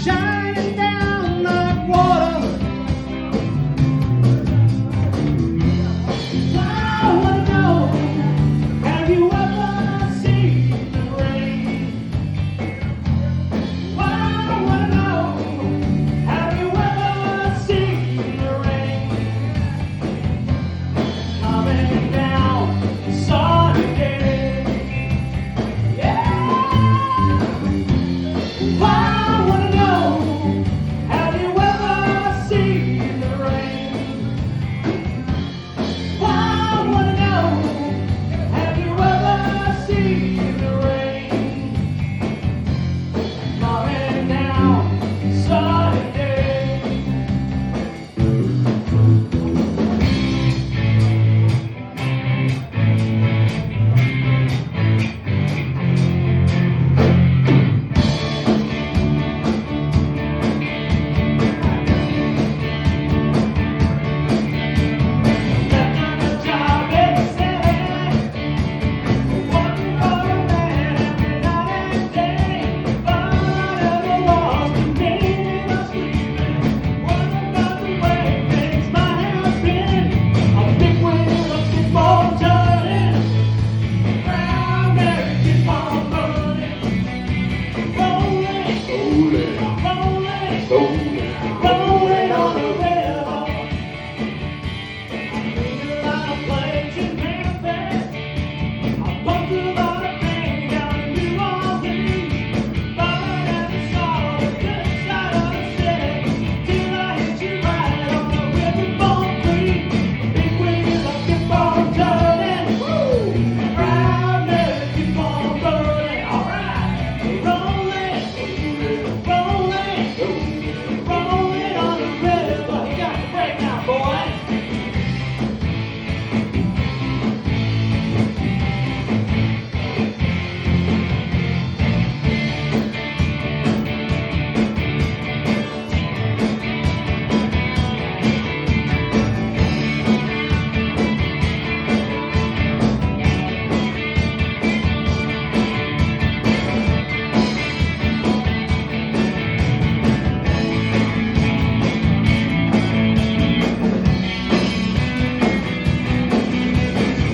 shining down like water. I wanna know, have you ever seen the rain? I wanna know, have you ever seen the rain? Coming down Sunday. Yeah. I wanna know, have you ever seen the rain? I wanna know, have you ever seen the rain? Coming down Sunday. Rolling on the river, I played in Memphis. I bumped about a thing down in New Orleans. Thought I never saw the good side of the city till I hit you right on the river Queen. Big wheels up, keep on turning. Woo! Proud never keep on rolling. All right, rolling, rolling, rolling on the river. You got the break now, boys.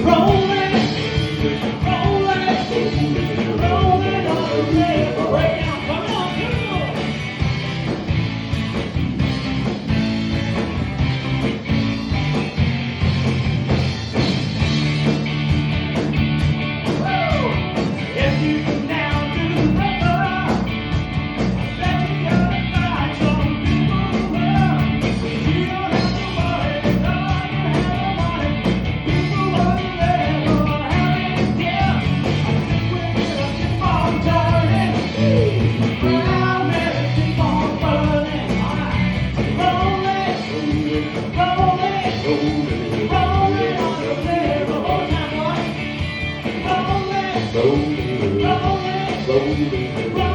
Rolling, rolling, rolling.